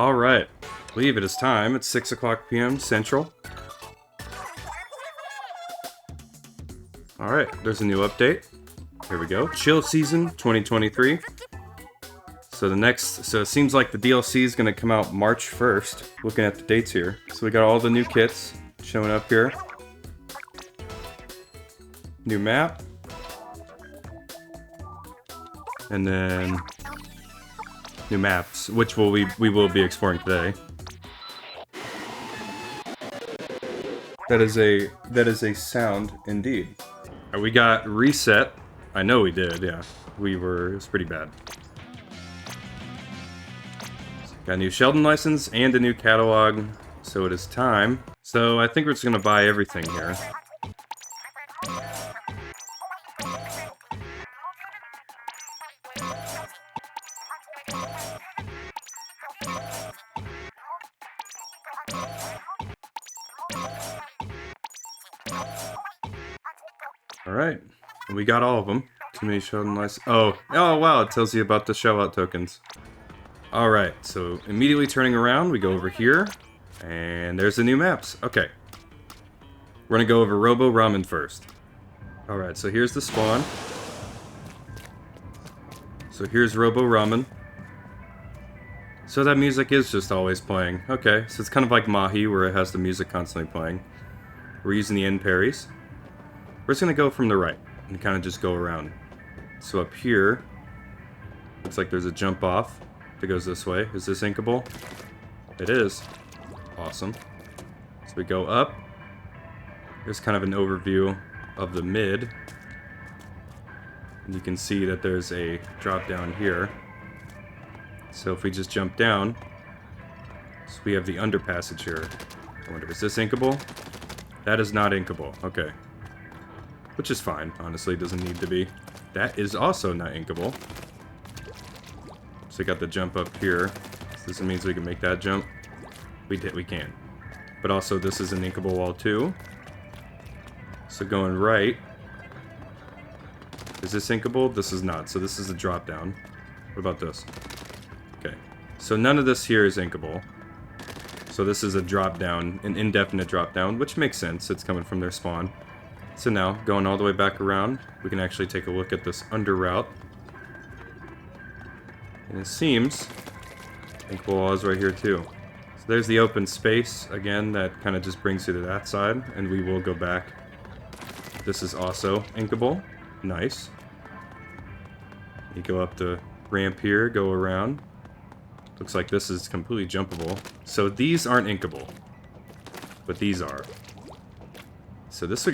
Alright, I believe it is time. It's 6 o'clock p.m. Central. Alright, there's a new update. Here we go. Chill Season 2023. So it seems like the DLC is going to come out March 1st. Looking at the dates here. So we got all the new kits showing up here. New map. And then new maps, which we will be exploring today. That is a sound indeed. We got reset. I know we did, yeah. It was pretty bad. Got a new Sheldon license and a new catalog, so it is time. So I think we're just gonna buy everything here. Alright, we got all of them. Too many Sheldon license. Oh wow, it tells you about the shell-out tokens. Alright, so immediately turning around, we go over here, and there's the new maps. Okay. We're gonna go over Robo ROM-en first. Alright, so here's the spawn. So here's Robo ROM-en. So that music is just always playing. Okay, so it's kind of like Mahi, where it has the music constantly playing. We're using the end parries. We're just gonna go from the right, and kind of just go around. So up here, looks like there's a jump off that goes this way. Is this inkable? It is. Awesome. So we go up. Here's kind of an overview of the mid. And you can see that there's a drop down here. So if we just jump down, so we have the underpassage here. I wonder, is this inkable? That is not inkable. Okay. Which is fine, honestly, doesn't need to be. That is also not inkable. So we got the jump up here. So this means we can make that jump. We can. But also this is an inkable wall too. So going right. Is this inkable? This is not. So this is a drop down. What about this? Okay. So none of this here is inkable. So this is a drop down, an indefinite drop down, which makes sense. It's coming from their spawn. So now, going all the way back around, we can actually take a look at this under route. And it seems inkable wall is right here too. So there's the open space, again, that kind of just brings you to that side, and we will go back. This is also inkable. Nice. You go up the ramp here, go around. Looks like this is completely jumpable. So these aren't inkable, but these are. So this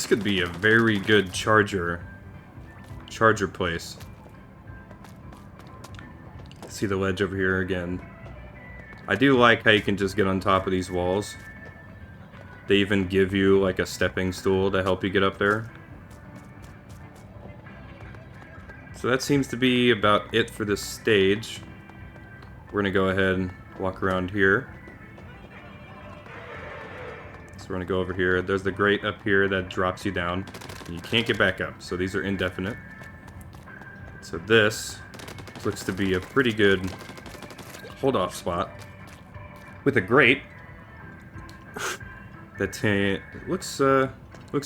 could be a very good charger place. See the ledge over here again. I do like how you can just get on top of these walls. They even give you like a stepping stool to help you get up there. So that seems to be about it for this stage. We're gonna go ahead and walk around here. So we're gonna go over here. There's the grate up here that drops you down. And you can't get back up, so these are indefinite. So this looks to be a pretty good hold-off spot. With a grate that looks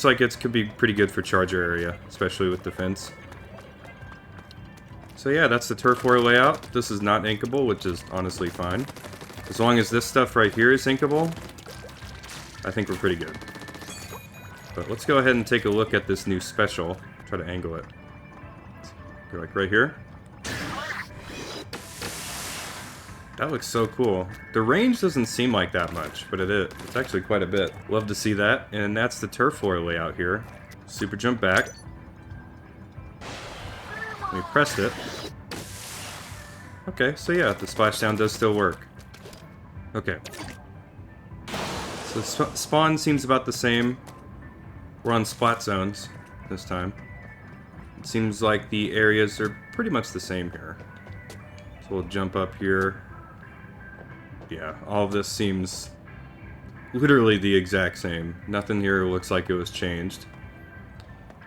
like it could be pretty good for charger area, especially with defense. So yeah, that's the turf war layout. This is not inkable, which is honestly fine. As long as this stuff right here is inkable, I think we're pretty good. But let's go ahead and take a look at this new special. Try to angle it. Go like right here. That looks so cool. The range doesn't seem like that much, but it is. It's actually quite a bit. Love to see that. And that's the turf floor layout here. Super jump back. We pressed it. Okay, so yeah, the splashdown does still work. Okay. So spawn seems about the same. We're on Splat Zones this time. It seems like the areas are pretty much the same here. So we'll jump up here. Yeah, all of this seems literally the exact same. Nothing here looks like it was changed.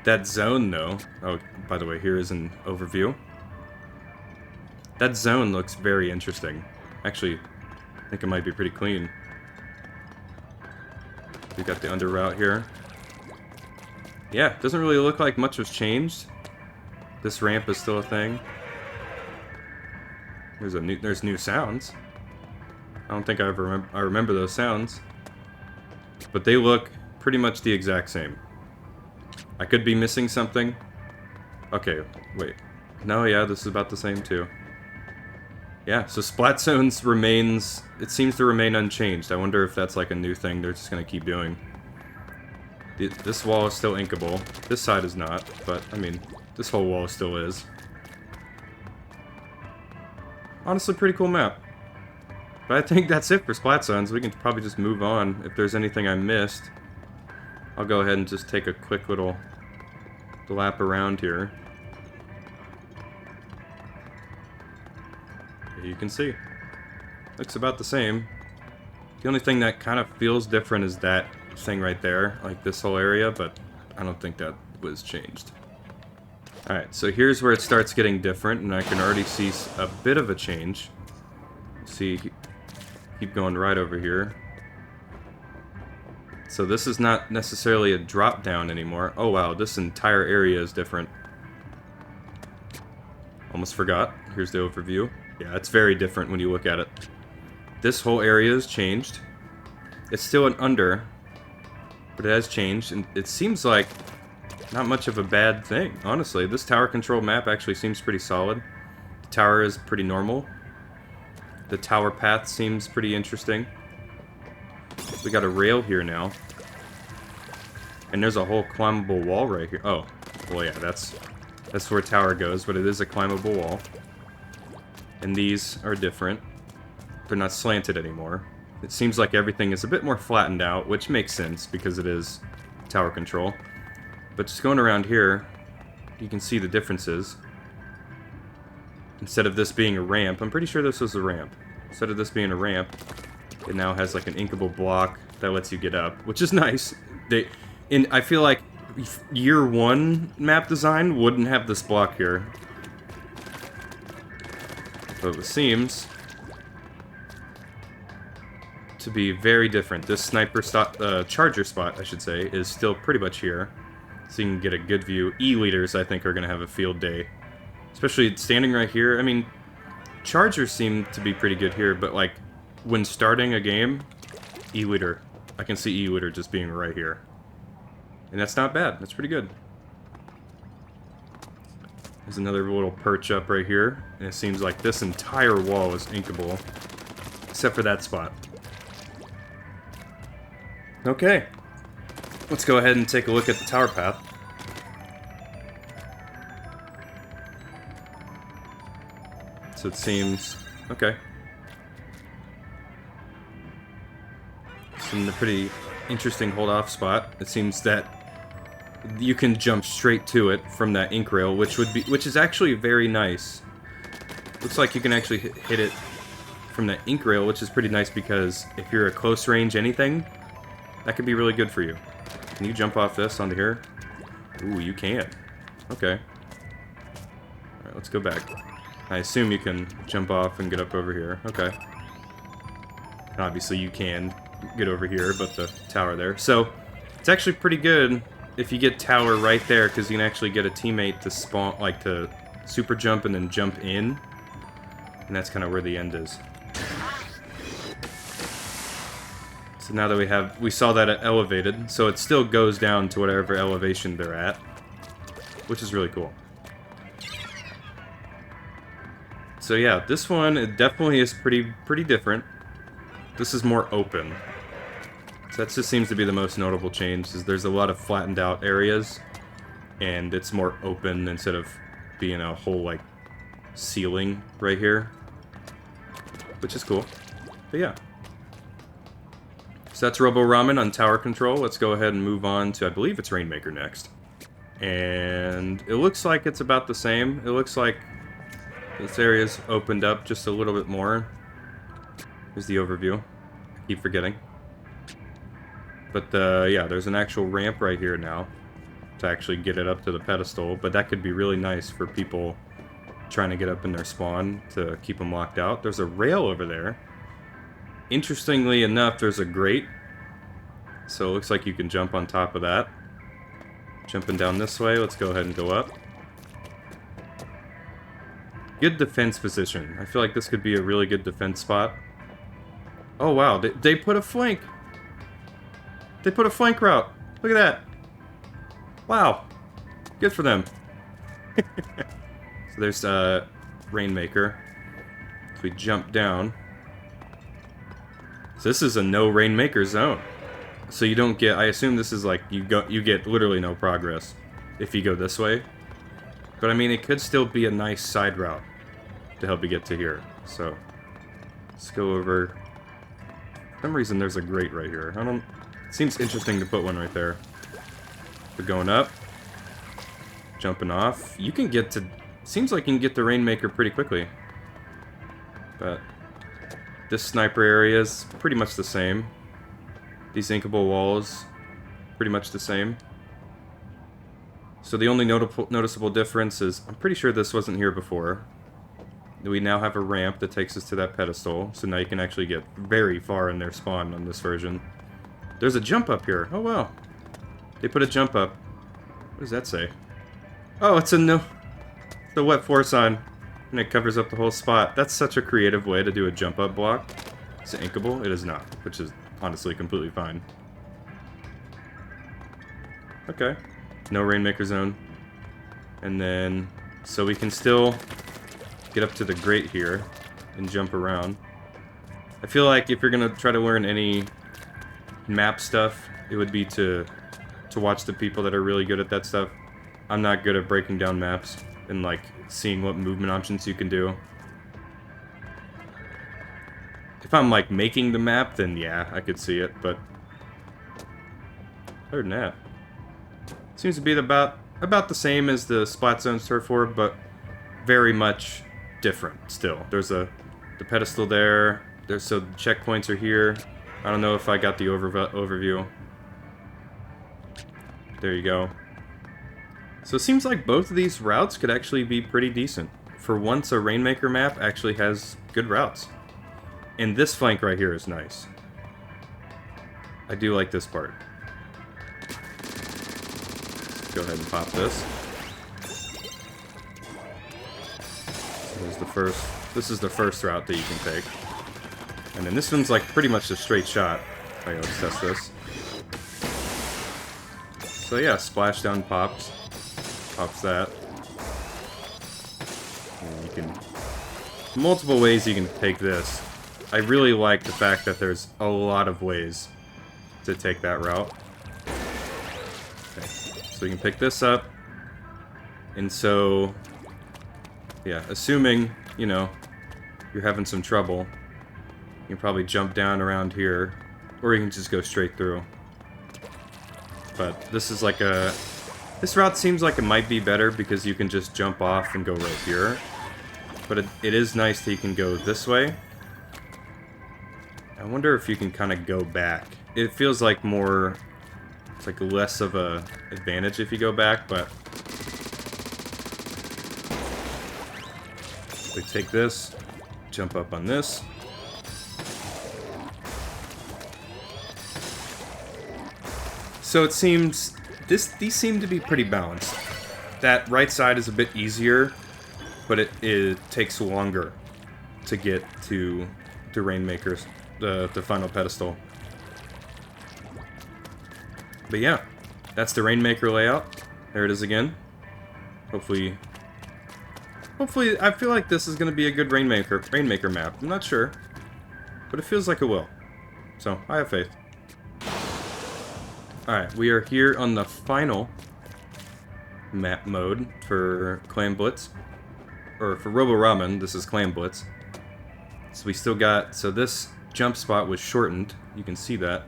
That zone, though... Oh, by the way, here is an overview. That zone looks very interesting. Actually, think it might be pretty clean. We got the under route here. Yeah, it doesn't really look like much was changed. This ramp is still a thing. There's new sounds. I don't think I remember those sounds. But they look pretty much the exact same. I could be missing something. Okay, wait. No, yeah, this is about the same too. Yeah, so Splat Zones remains... It seems to remain unchanged. I wonder if that's like a new thing they're just gonna keep doing. This wall is still inkable. This side is not, but, I mean, this whole wall still is. Honestly, pretty cool map. But I think that's it for Splat Zones. We can probably just move on. If there's anything I missed, I'll go ahead and just take a quick little lap around here. You can see. Looks about the same. The only thing that kind of feels different is that thing right there, like this whole area, but I don't think that was changed. Alright, so here's where it starts getting different, and I can already see a bit of a change. See, keep going right over here. So this is not necessarily a drop down anymore. Oh wow, this entire area is different. Almost forgot. Here's the overview. Yeah, it's very different when you look at it. This whole area is changed. It's still an under, but it has changed, and it seems like not much of a bad thing, honestly. This tower control map actually seems pretty solid. The tower is pretty normal. The tower path seems pretty interesting. We got a rail here now. And there's a whole climbable wall right here. Oh, well yeah, that's where tower goes, but it is a climbable wall. And these are different. They're not slanted anymore. It seems like everything is a bit more flattened out, which makes sense because it is tower control. But just going around here, you can see the differences. Instead of this being a ramp, I'm pretty sure this was a ramp. Instead of this being a ramp, it now has like an inkable block that lets you get up, which is nice. I feel like year one map design wouldn't have this block here. But it seems to be very different. This charger spot, I should say, is still pretty much here. So you can get a good view. E-leaders, I think, are going to have a field day. Especially standing right here. I mean, chargers seem to be pretty good here, but like, when starting a game, E-leader. I can see E-leader just being right here. And that's not bad. That's pretty good. There's another little perch up right here. And it seems like this entire wall is inkable. Except for that spot. Okay. Let's go ahead and take a look at the tower path. So it seems... okay. It's in a pretty interesting hold-off spot. It seems that you can jump straight to it from that ink rail, which is actually very nice. Looks like you can actually hit it from that ink rail, which is pretty nice because if you're a close range anything, that could be really good for you. Can you jump off this onto here? Ooh, you can. Okay. Alright, let's go back. I assume you can jump off and get up over here. Okay. And obviously you can get over here, but the tower there. So, it's actually pretty good if you get tower right there, because you can actually get a teammate to spawn, like to super jump and then jump in. And that's kind of where the end is. So now that we saw that elevated, so it still goes down to whatever elevation they're at, which is really cool. So yeah, this one, it definitely is pretty different. This is more open. So that just seems to be the most notable change, is there's a lot of flattened out areas, and it's more open instead of being a whole, like, ceiling right here. Which is cool. But yeah. So that's Robo ROM-en on tower control. Let's go ahead and move on to, I believe it's Rainmaker next. And it looks like it's about the same. It looks like this area's opened up just a little bit more. Here's the overview. I keep forgetting. But yeah, there's an actual ramp right here now to actually get it up to the pedestal. But that could be really nice for people trying to get up in their spawn to keep them locked out. There's a rail over there. Interestingly enough, there's a grate. So it looks like you can jump on top of that. Jumping down this way, let's go ahead and go up. Good defense position. I feel like this could be a really good defense spot. Oh wow, they put a flank. They put a flank route. Look at that. Wow. Good for them. So there's Rainmaker. If we jump down. So this is a no Rainmaker zone. So you don't get, I assume this is like, you get literally no progress if you go this way. But I mean, it could still be a nice side route to help you get to here. So, let's go over. For some reason there's a grate right here. It seems interesting to put one right there. We're going up. Jumping off. You can get to, seems like you can get the Rainmaker pretty quickly. But, this sniper area is pretty much the same. These inkable walls, pretty much the same. So the only noticeable difference is, I'm pretty sure this wasn't here before. We now have a ramp that takes us to that pedestal, so now you can actually get very far in their spawn on this version. There's a jump up here. Oh wow. They put a jump up. What does that say? Oh, it's a wet force sign, and it covers up the whole spot. That's such a creative way to do a jump up block. Is it inkable? It is not, which is honestly completely fine. Okay. No Rainmaker zone. And then, so we can still get up to the grate here and jump around. I feel like if you're gonna try to learn any map stuff, it would be to watch the people that are really good at that stuff. I'm not good at breaking down maps and like seeing what movement options you can do. If I'm like making the map, then yeah, I could see it, but other than that, seems to be about the same as the Splat Zones Turf War, but very much different still. There's the pedestal there. So the checkpoints are here. I don't know if I got the overview. There you go. So it seems like both of these routes could actually be pretty decent. For once, a Rainmaker map actually has good routes. And this flank right here is nice. I do like this part. Let's go ahead and pop this. There's the first. This is the first route that you can take. And then this one's like pretty much a straight shot. Okay, let's test this. So yeah, splashdown pops. Pops that. And you can... multiple ways you can take this. I really like the fact that there's a lot of ways to take that route. Okay. So you can pick this up. And so... yeah, assuming, you know, you're having some trouble, you can probably jump down around here, or you can just go straight through. But this is like a... this route seems like it might be better because you can just jump off and go right here. But it is nice that you can go this way. I wonder if you can kind of go back. It feels like more... it's like less of a advantage if you go back, but... we take this, jump up on this. So it seems... these seem to be pretty balanced. That right side is a bit easier, but it takes longer to get to Rainmaker's, the final pedestal. But yeah, that's the Rainmaker layout. There it is again. Hopefully, I feel like this is going to be a good Rainmaker map. I'm not sure, but it feels like it will. So, I have faith. Alright, we are here on the final map mode for Clam Blitz. Or for Robo ROM-en, this is Clam Blitz. So we still got... so this jump spot was shortened. You can see that.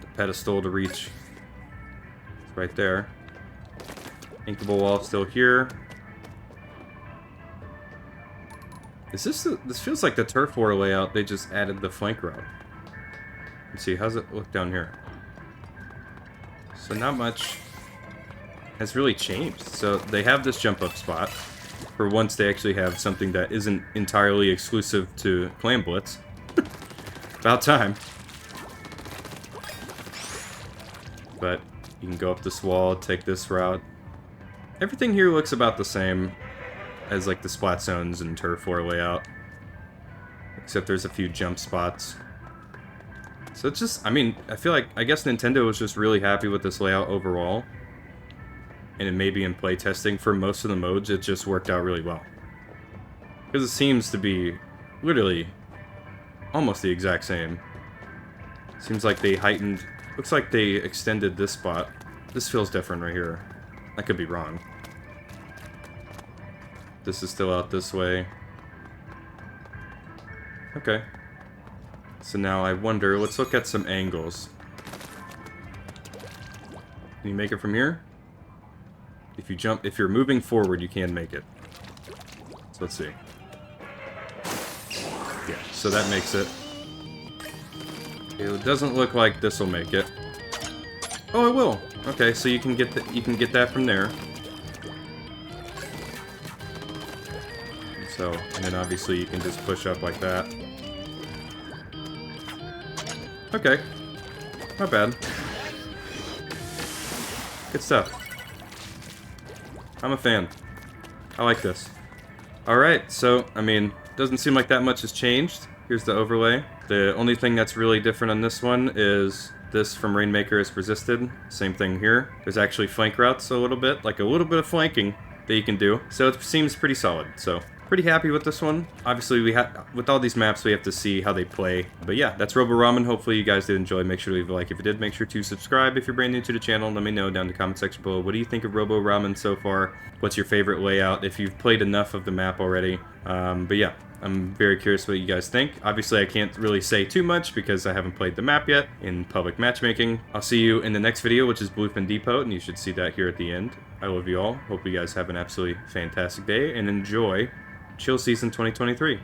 The pedestal to reach. It's right there. Inkable wall still here. This feels like the Turf War layout. They just added the flank route. Let's see, how's it look down here? So not much has really changed. So they have this jump up spot. For once they actually have something that isn't entirely exclusive to Clam Blitz. About time. But you can go up this wall, take this route. Everything here looks about the same as like the Splat Zones and Turf Floor layout. Except there's a few jump spots. So it's just, I mean, I feel like, I guess Nintendo was just really happy with this layout overall. And it may be in playtesting for most of the modes, it just worked out really well. Because it seems to be literally almost the exact same. Seems like they heightened, looks like they extended this spot. This feels different right here. I could be wrong. This is still out this way. Okay. So now I wonder, let's look at some angles. Can you make it from here? If you jump, if you're moving forward, you can make it. So let's see. Yeah, so that makes it. It doesn't look like this will make it. Oh, it will. Okay, so you can get that from there. So, and then obviously you can just push up like that. Okay. Not bad. Good stuff. I'm a fan. I like this. Alright, so, I mean, doesn't seem like that much has changed. Here's the overlay. The only thing that's really different on this one is this from Rainmaker is resisted. Same thing here. There's actually flank routes a little bit, like a little bit of flanking that you can do. So it seems pretty solid, so pretty happy with this one. Obviously, with all these maps, we have to see how they play. But yeah, that's Robo ROM-en. Hopefully you guys did enjoy. Make sure to leave a like if you did. Make sure to subscribe if you're brand new to the channel. Let me know down in the comment section below. What do you think of Robo ROM-en so far? What's your favorite layout? If you've played enough of the map already. But yeah, I'm very curious what you guys think. Obviously, I can't really say too much because I haven't played the map yet in public matchmaking. I'll see you in the next video, which is Bluefin Depot, and you should see that here at the end. I love you all. Hope you guys have an absolutely fantastic day and enjoy Chill Season 2023.